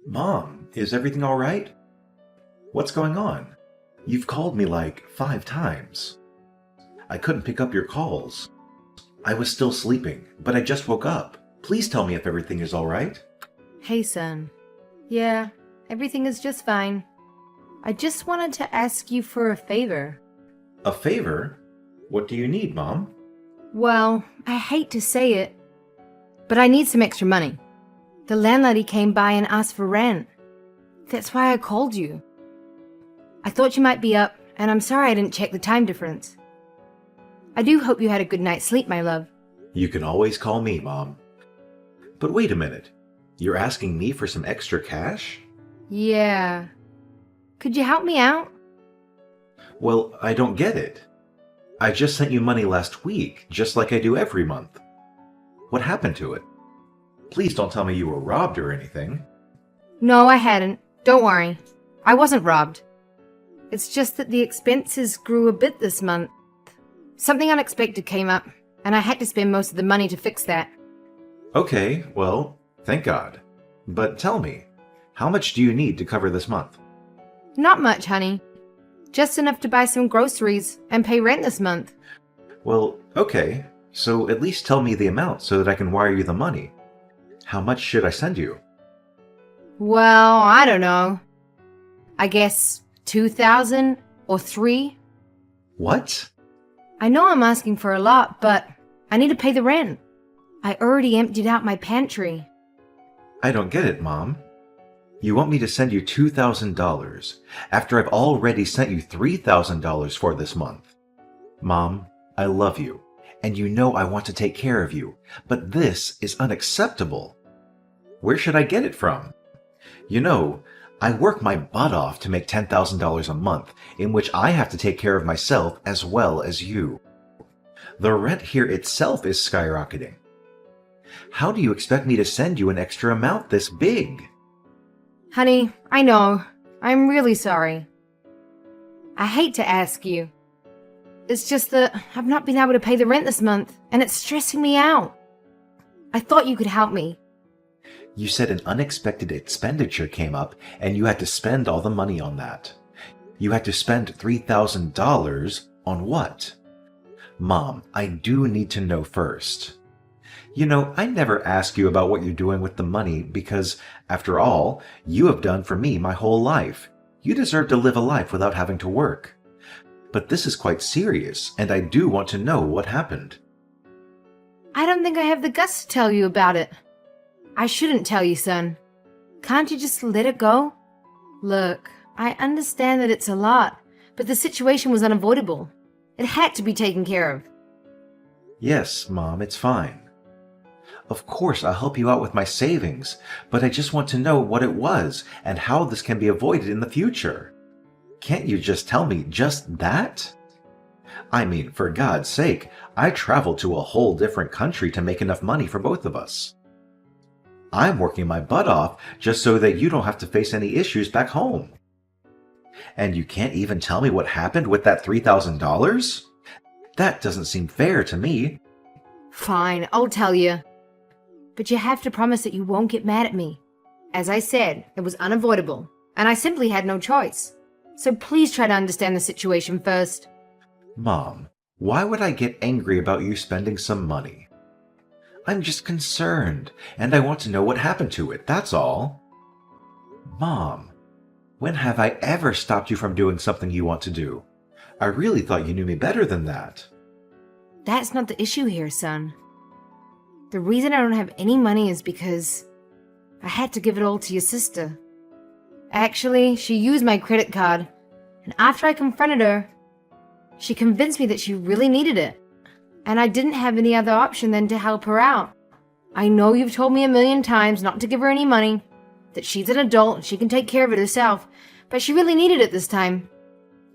Mom, is everything all right? What's going on? You've called me like 5 times. I couldn't pick up your calls. I was still sleeping, but I just woke up. Please tell me if everything is all right. Hey, son. Yeah, everything is just fine. I just wanted to ask you for a favor. A favor? What do you need, Mom? Well, I hate to say it, but I need some extra money. The landlady came by and asked for rent. That's why I called you. I thought you might be up, and I'm sorry I didn't check the time difference. I do hope you had a good night's sleep, my love. You can always call me, Mom. But wait a minute. You're asking me for some extra cash? Yeah. Could you help me out? Well, I don't get it. I just sent you money last week, just like I do every month. What happened to it? Please don't tell me you were robbed or anything. No, I hadn't. Don't worry. I wasn't robbed. It's just that the expenses grew a bit this month. Something unexpected came up, and I had to spend most of the money to fix that. Okay, well, thank God. But tell me, how much do you need to cover this month? Not much, honey. Just enough to buy some groceries and pay rent this month. Well, okay, so at least tell me the amount so that I can wire you the money. How much should I send you? Well, I don't know. I guess 2,000 or 3. What? I know I'm asking for a lot, but I need to pay the rent. I already emptied out my pantry. I don't get it, Mom. You want me to send you $2,000 after I've already sent you $3,000 for this month. Mom, I love you, and you know I want to take care of you, but this is unacceptable. Where should I get it from? You know, I work my butt off to make $10,000 a month, in which I have to take care of myself as well as you. The rent here itself is skyrocketing. How do you expect me to send you an extra amount this big? Honey, I know. I'm really sorry. I hate to ask you. It's just that I've not been able to pay the rent this month, and it's stressing me out. I thought you could help me. You said an unexpected expenditure came up, and you had to spend all the money on that. You had to spend $3,000 on what? Mom, I do need to know first. You know, I never ask you about what you're doing with the money because, after all, you have done for me my whole life. You deserve to live a life without having to work. But this is quite serious, and I do want to know what happened. I don't think I have the guts to tell you about it. I shouldn't tell you, son. Can't you just let it go? Look, I understand that it's a lot, but the situation was unavoidable. It had to be taken care of. Yes, Mom, it's fine. Of course, I'll help you out with my savings, but I just want to know what it was and how this can be avoided in the future. Can't you just tell me just that? I mean, for God's sake, I traveled to a whole different country to make enough money for both of us. I'm working my butt off just so that you don't have to face any issues back home. And you can't even tell me what happened with that $3,000? That doesn't seem fair to me. Fine, I'll tell you. But you have to promise that you won't get mad at me. As I said, it was unavoidable, and I simply had no choice. So please try to understand the situation first. Mom, why would I get angry about you spending some money? I'm just concerned, and I want to know what happened to it, that's all. Mom, when have I ever stopped you from doing something you want to do? I really thought you knew me better than that. That's not the issue here, son. The reason I don't have any money is because I had to give it all to your sister. Actually, she used my credit card, and after I confronted her, she convinced me that she really needed it, and I didn't have any other option than to help her out. I know you've told me a million times not to give her any money, that she's an adult and she can take care of it herself, but she really needed it this time.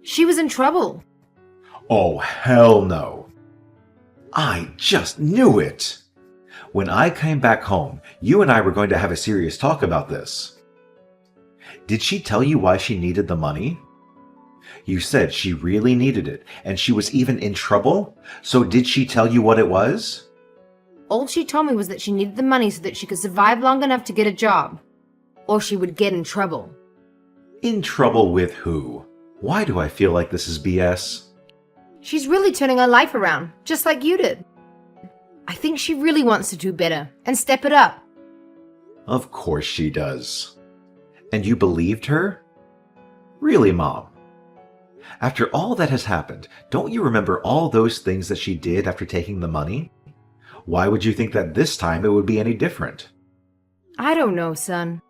She was in trouble. Oh, hell no. I just knew it. When I came back home, you and I were going to have a serious talk about this. Did she tell you why she needed the money? You said she really needed it, and she was even in trouble? So did she tell you what it was? All she told me was that she needed the money so that she could survive long enough to get a job. or she would get in trouble. In trouble with who? Why do I feel like this is BS? She's really turning her life around, just like you did. I think she really wants to do better and step it up. Of course she does. And you believed her? Really, Mom? After all that has happened, don't you remember all those things that she did after taking the money? Why would you think that this time it would be any different? I don't know, son.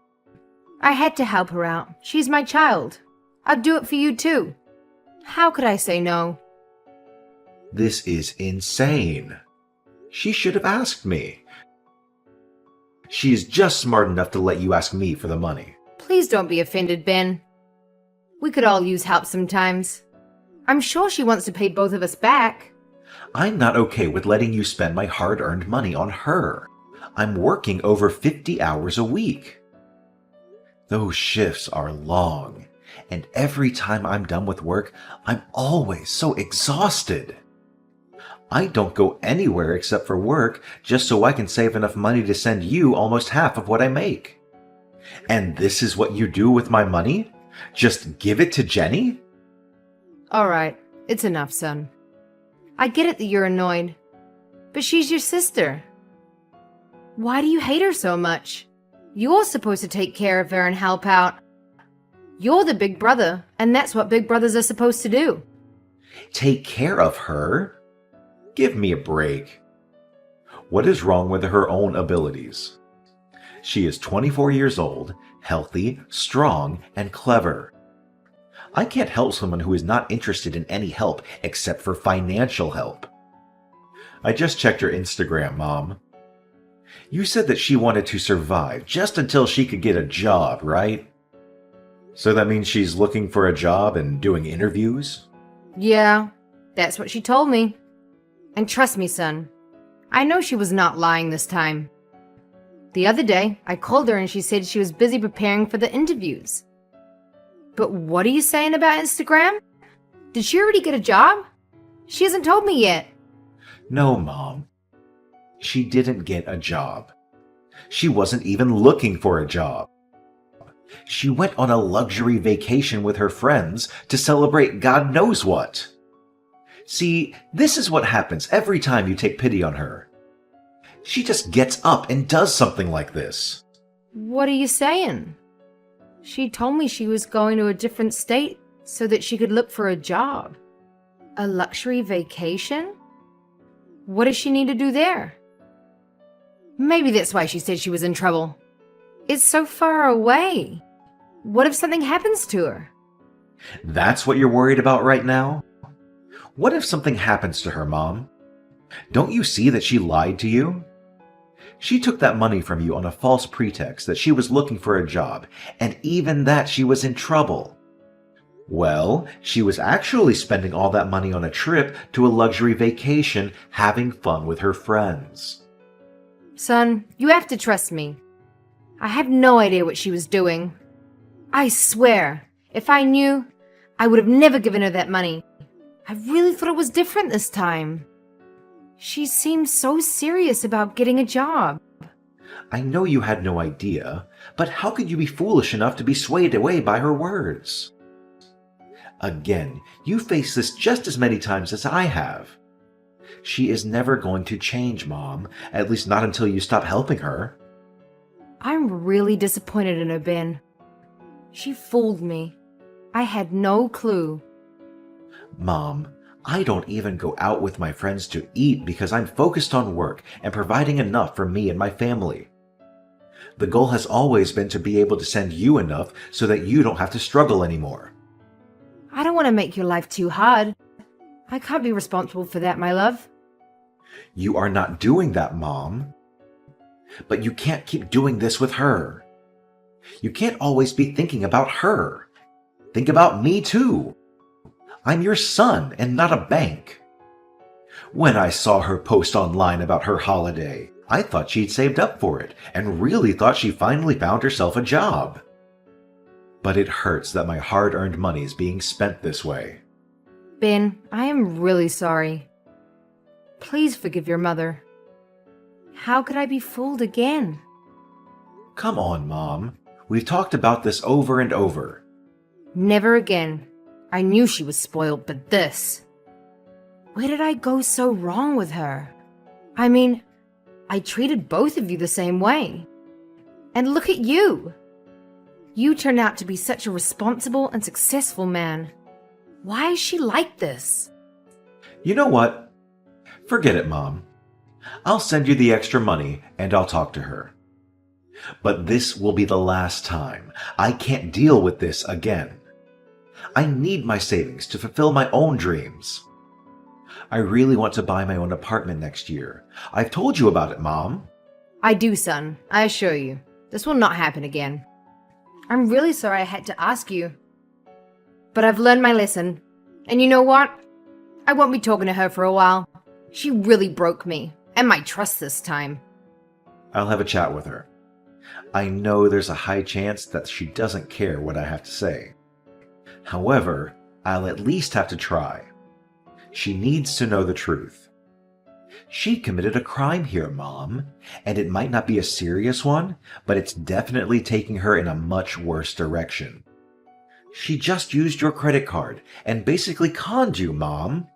I had to help her out. She's my child. I'd do it for you too. How could I say no? This is insane. She should have asked me. She is just smart enough to let you ask me for the money. Please don't be offended, Ben. We could all use help sometimes. I'm sure she wants to pay both of us back. I'm not okay with letting you spend my hard-earned money on her. I'm working over 50 hours a week. Those shifts are long, and every time I'm done with work, I'm always so exhausted. I don't go anywhere except for work just so I can save enough money to send you almost half of what I make. And this is what you do with my money? Just give it to Jenny? All right, it's enough, son. I get it that you're annoyed, but she's your sister. Why do you hate her so much? You're supposed to take care of her and help out. You're the big brother, and that's what big brothers are supposed to do. Take care of her? Give me a break. What is wrong with her own abilities? She is 24 years old, healthy, strong, and clever. I can't help someone who is not interested in any help except for financial help. I just checked her Instagram, Mom. You said that she wanted to survive just until she could get a job, right? So that means she's looking for a job and doing interviews? Yeah, that's what she told me. And trust me, son, I know she was not lying this time. The other day, I called her and she said she was busy preparing for the interviews. But what are you saying about Instagram? Did she already get a job? She hasn't told me yet. No, Mom. She didn't get a job. She wasn't even looking for a job. She went on a luxury vacation with her friends to celebrate God knows what. See, this is what happens every time you take pity on her. She just gets up and does something like this. What are you saying? She told me she was going to a different state so that she could look for a job. A luxury vacation? What does she need to do there? Maybe that's why she said she was in trouble. It's so far away. What if something happens to her? That's what you're worried about right now? What if something happens to her, Mom? Don't you see that she lied to you? She took that money from you on a false pretext that she was looking for a job, and even that she was in trouble. Well, she was actually spending all that money on a trip to a luxury vacation, having fun with her friends. Son, you have to trust me. I have no idea what she was doing. I swear, if I knew, I would have never given her that money. I really thought it was different this time. She seemed so serious about getting a job. I know you had no idea, but how could you be foolish enough to be swayed away by her words? Again, you face this just as many times as I have. She is never going to change, Mom, at least not until you stop helping her. I'm really disappointed in her, Ben. She fooled me. I had no clue. Mom, I don't even go out with my friends to eat because I'm focused on work and providing enough for me and my family. The goal has always been to be able to send you enough so that you don't have to struggle anymore. I don't want to make your life too hard. I can't be responsible for that, my love. You are not doing that, Mom. But you can't keep doing this with her. You can't always be thinking about her. Think about me too. I'm your son and not a bank. When I saw her post online about her holiday, I thought she'd saved up for it and really thought she finally found herself a job. But it hurts that my hard-earned money is being spent this way. Ben, I am really sorry. Please forgive your mother. How could I be fooled again? Come on, Mom. We've talked about this over and over. Never again. I knew she was spoiled, but this... Where did I go so wrong with her? I mean, I treated both of you the same way. And look at you! You turned out to be such a responsible and successful man. Why is she like this? You know what? Forget it, Mom. I'll send you the extra money and I'll talk to her. But this will be the last time. I can't deal with this again. I need my savings to fulfill my own dreams. I really want to buy my own apartment next year. I've told you about it, Mom. I do, son. I assure you. This will not happen again. I'm really sorry I had to ask you. But I've learned my lesson. And you know what? I won't be talking to her for a while. She really broke me, and my trust this time. I'll have a chat with her. I know there's a high chance that she doesn't care what I have to say. However, I'll at least have to try. She needs to know the truth. She committed a crime here, Mom, and it might not be a serious one, but it's definitely taking her in a much worse direction. She just used your credit card and basically conned you, Mom.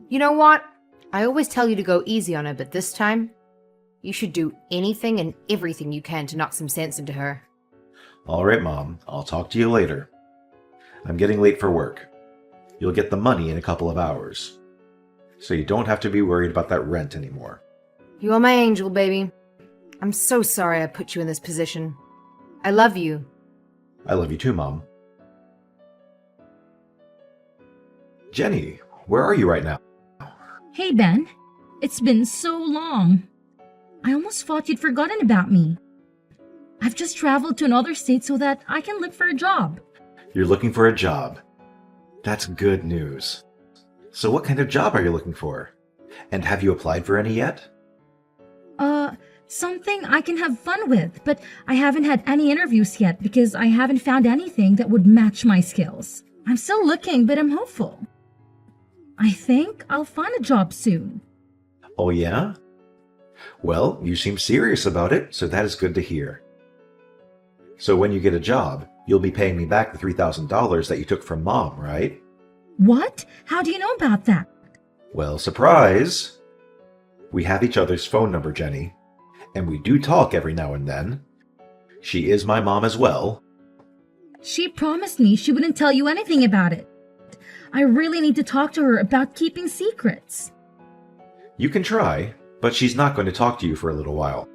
You know what? I always tell you to go easy on her, but this time, you should do anything and everything you can to knock some sense into her. All right, Mom. I'll talk to you later. I'm getting late for work. You'll get the money in a couple of hours. So you don't have to be worried about that rent anymore. You are my angel, baby. I'm so sorry I put you in this position. I love you. I love you too, Mom. Jenny, where are you right now? Hey, Ben. It's been so long. I almost thought you'd forgotten about me. I've just traveled to another state so that I can look for a job. You're looking for a job. That's good news. So what kind of job are you looking for? And have you applied for any yet? Something I can have fun with, but I haven't had any interviews yet because I haven't found anything that would match my skills. I'm still looking, but I'm hopeful. I think I'll find a job soon. Oh yeah? Well, you seem serious about it, so that is good to hear. So when you get a job, you'll be paying me back the $3,000 that you took from Mom, right? What? How do you know about that? Well, surprise! We have each other's phone number, Jenny, and we do talk every now and then. She is my mom as well. She promised me she wouldn't tell you anything about it. I really need to talk to her about keeping secrets. You can try, but she's not going to talk to you for a little while.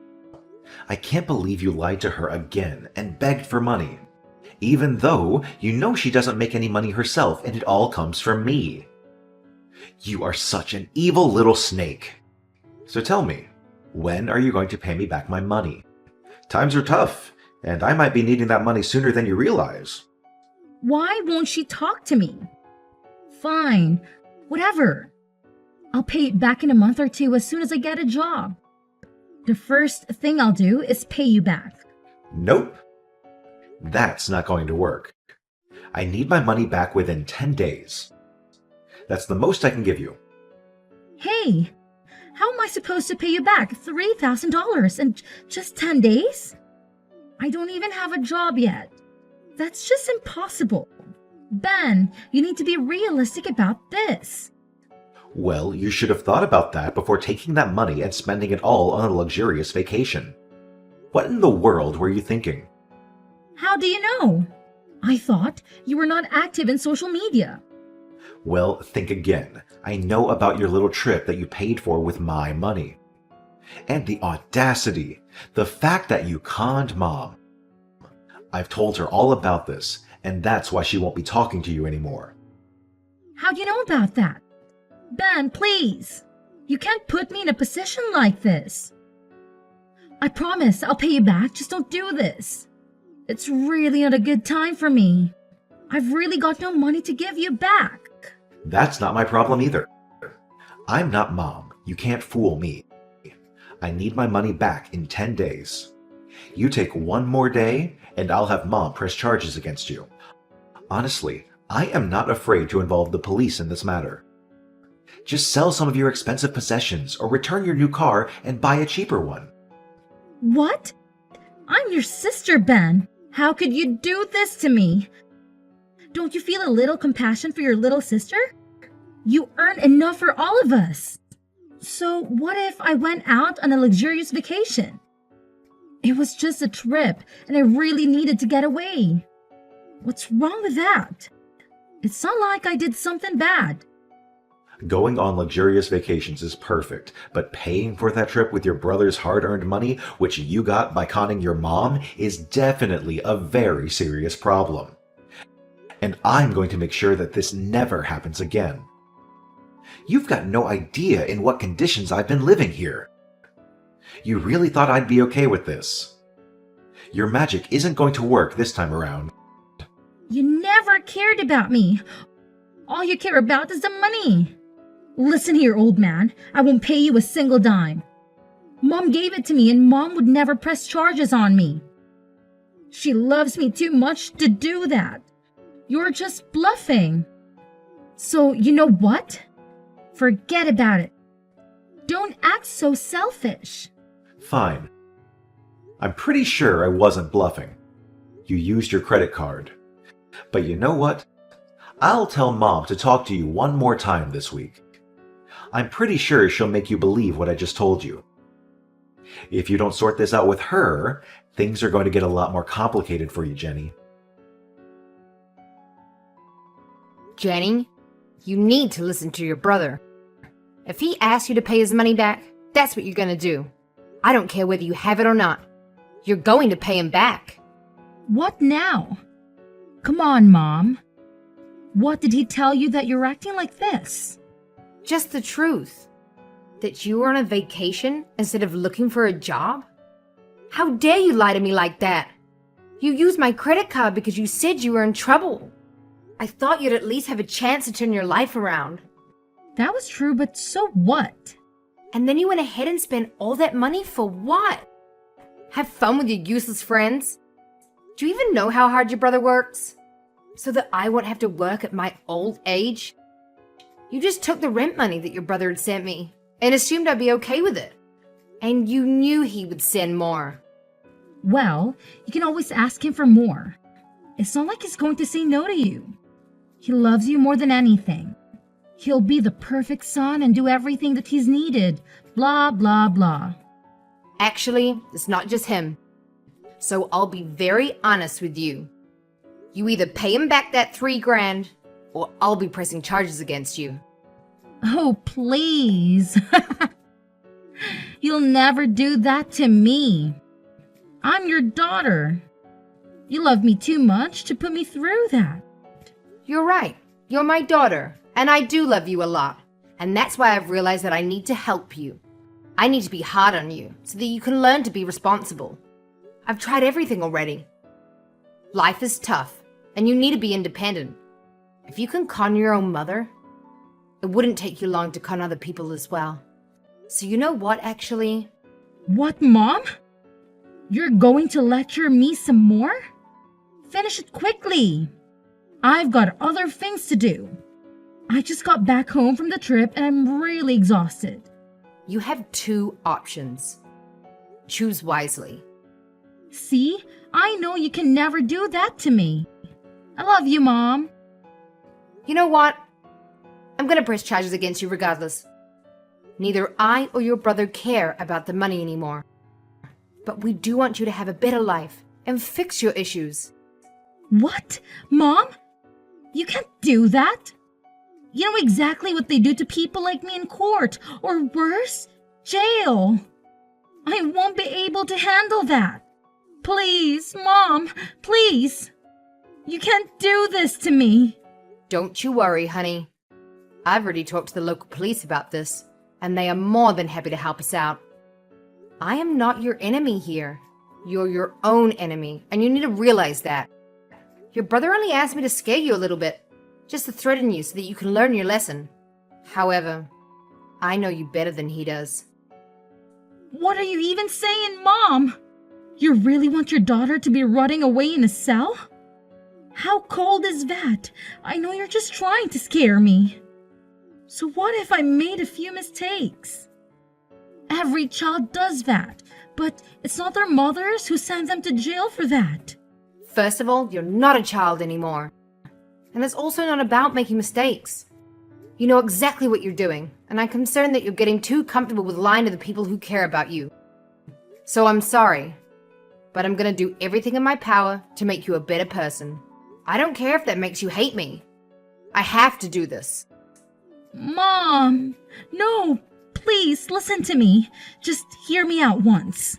I can't believe you lied to her again and begged for money, even though you know she doesn't make any money herself and it all comes from me. You are such an evil little snake. So tell me, when are you going to pay me back my money? Times are tough, and I might be needing that money sooner than you realize. Why won't she talk to me? Fine, whatever. I'll pay it back in a month or two as soon as I get a job. The first thing I'll do is pay you back. Nope. That's not going to work. I need my money back within 10 days. That's the most I can give you. Hey, how am I supposed to pay you back $3,000 in just 10 days? I don't even have a job yet. That's just impossible. Ben, you need to be realistic about this. Well, you should have thought about that before taking that money and spending it all on a luxurious vacation. What in the world were you thinking? How do you know? I thought you were not active in social media. Well, think again. I know about your little trip that you paid for with my money. And the audacity, the fact that you conned Mom. I've told her all about this, and that's why she won't be talking to you anymore. How do you know about that? Ben, please. You can't put me in a position like this. I promise I'll pay you back, just don't do this. It's really not a good time for me. I've really got no money to give you back. That's not my problem either. I'm not Mom. You can't fool me. I need my money back in 10 days. You take one more day, and I'll have Mom press charges against you. Honestly, I am not afraid to involve the police in this matter. Just sell some of your expensive possessions or return your new car and buy a cheaper one. What? I'm your sister, Ben, How could you do this to me? Don't you feel a little compassion for your little sister? You earn enough for all of us. So what if I went out on a luxurious vacation? It was just a trip, and I really needed to get away. What's wrong with that? It's not like I did something bad. Going on luxurious vacations is perfect, but paying for that trip with your brother's hard-earned money, which you got by conning your mom, is definitely a very serious problem. And I'm going to make sure that this never happens again. You've got no idea in what conditions I've been living here. You really thought I'd be okay with this. Your magic isn't going to work this time around. You never cared about me. All you care about is the money. Listen here, old man. I won't pay you a single dime. Mom gave it to me, and Mom would never press charges on me. She loves me too much to do that. You're just bluffing. So, you know what? Forget about it. Don't act so selfish. Fine. I'm pretty sure I wasn't bluffing. You used your credit card. But you know what? I'll tell Mom to talk to you one more time this week. I'm pretty sure she'll make you believe what I just told you. If you don't sort this out with her, things are going to get a lot more complicated for you, Jenny. Jenny, you need to listen to your brother. If he asks you to pay his money back, that's what you're gonna do. I don't care whether you have it or not. You're going to pay him back. What now? Come on, Mom. What did he tell you that you're acting like this? Just the truth. That you were on a vacation instead of looking for a job? How dare you lie to me like that? You used my credit card because you said you were in trouble. I thought you'd at least have a chance to turn your life around. That was true, but so what? And then you went ahead and spent all that money for what? Have fun with your useless friends? Do you even know how hard your brother works? So that I won't have to work at my old age? You just took the rent money that your brother had sent me and assumed I'd be okay with it. And you knew he would send more. Well, you can always ask him for more. It's not like he's going to say no to you. He loves you more than anything. He'll be the perfect son and do everything that he's needed. Blah, blah, blah. Actually, it's not just him. So I'll be very honest with you. You either pay him back that $3,000 or I'll be pressing charges against you. Oh, please. You'll never do that to me. I'm your daughter. You love me too much to put me through that. You're right. You're my daughter, and I do love you a lot. And that's why I've realized that I need to help you. I need to be hard on you so that you can learn to be responsible. I've tried everything already. Life is tough, and you need to be independent. If you can con your own mother, it wouldn't take you long to con other people as well. So you know what, actually? What, Mom? You're going to lecture me some more? Finish it quickly. I've got other things to do. I just got back home from the trip and I'm really exhausted. You have 2 options. Choose wisely. See? I know you can never do that to me. I love you, Mom. You know what? I'm gonna press charges against you regardless. Neither I or your brother care about the money anymore. But we do want you to have a better life and fix your issues. What? Mom? You can't do that. You know exactly what they do to people like me in court, or worse, jail. I won't be able to handle that. Please, Mom, please. You can't do this to me. Don't you worry, honey. I've already talked to the local police about this, and they are more than happy to help us out. I am not your enemy here. You're your own enemy, and you need to realize that. Your brother only asked me to scare you a little bit, just to threaten you so that you can learn your lesson. However, I know you better than he does. What are you even saying, Mom? You really want your daughter to be rotting away in a cell? How cold is that? I know you're just trying to scare me. So what if I made a few mistakes? Every child does that, but it's not their mothers who send them to jail for that. First of all, you're not a child anymore. And it's also not about making mistakes. You know exactly what you're doing, and I'm concerned that you're getting too comfortable with lying to the people who care about you. So I'm sorry, but I'm gonna do everything in my power to make you a better person. I don't care if that makes you hate me. I have to do this. Mom, no, please listen to me. Just hear me out once.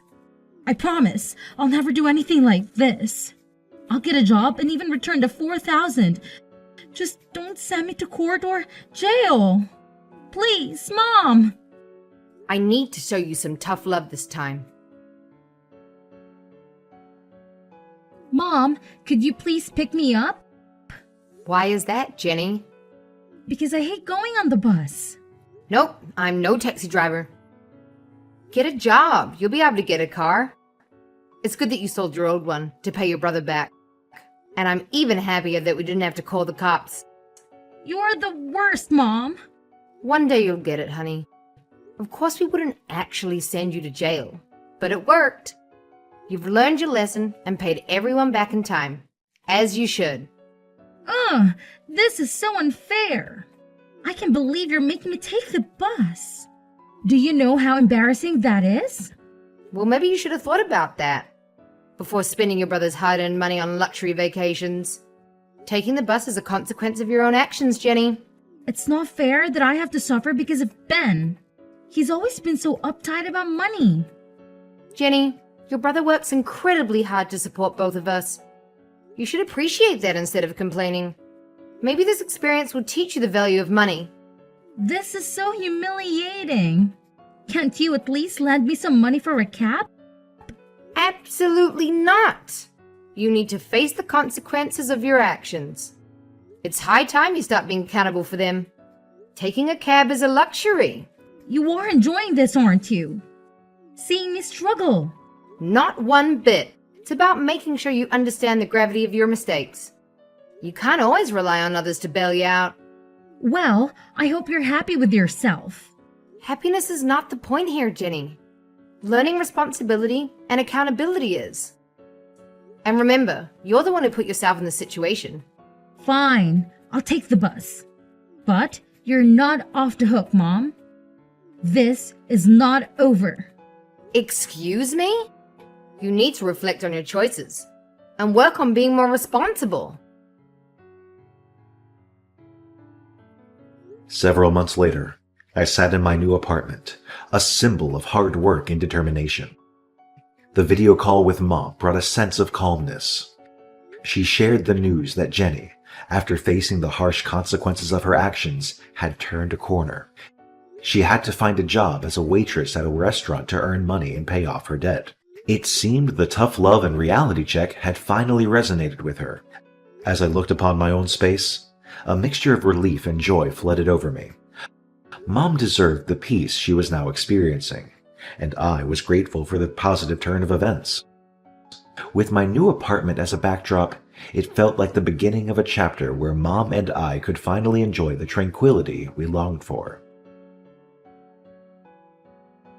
I promise I'll never do anything like this. I'll get a job and even return to 4,000. Just don't send me to court or jail. Please, Mom. I need to show you some tough love this time. Mom, could you please pick me up? Why is that, Jenny? Because I hate going on the bus. Nope, I'm no taxi driver. Get a job. You'll be able to get a car. It's good that you sold your old one to pay your brother back. And I'm even happier that we didn't have to call the cops. You're the worst, Mom. One day you'll get it, honey. Of course we wouldn't actually send you to jail, but it worked. You've learned your lesson and paid everyone back in time, as you should. Ugh, this is so unfair. I can't believe you're making me take the bus. Do you know how embarrassing that is? Well, maybe you should have thought about that before spending your brother's hard-earned money on luxury vacations. Taking the bus is a consequence of your own actions, Jenny. It's not fair that I have to suffer because of Ben. He's always been so uptight about money. Jenny, your brother works incredibly hard to support both of us. You should appreciate that instead of complaining. Maybe this experience will teach you the value of money. This is so humiliating. Can't you at least lend me some money for a cab? Absolutely not. You need to face the consequences of your actions. It's high time you stop being accountable for them. Taking a cab is a luxury. You are enjoying this, aren't you? Seeing me struggle. Not one bit. It's about making sure you understand the gravity of your mistakes. You can't always rely on others to bail you out. Well, I hope you're happy with yourself. Happiness is not the point here, Jenny. Learning responsibility and accountability is. And remember, you're the one who put yourself in this situation. Fine, I'll take the bus. But you're not off the hook, Mom. This is not over. Excuse me? You need to reflect on your choices and work on being more responsible. Several months later, I sat in my new apartment, a symbol of hard work and determination. The video call with Mom brought a sense of calmness. She shared the news that Jenny, after facing the harsh consequences of her actions, had turned a corner. She had to find a job as a waitress at a restaurant to earn money and pay off her debt. It seemed the tough love and reality check had finally resonated with her. As I looked upon my own space, a mixture of relief and joy flooded over me. Mom deserved the peace she was now experiencing, and I was grateful for the positive turn of events. With my new apartment as a backdrop, it felt like the beginning of a chapter where Mom and I could finally enjoy the tranquility we longed for.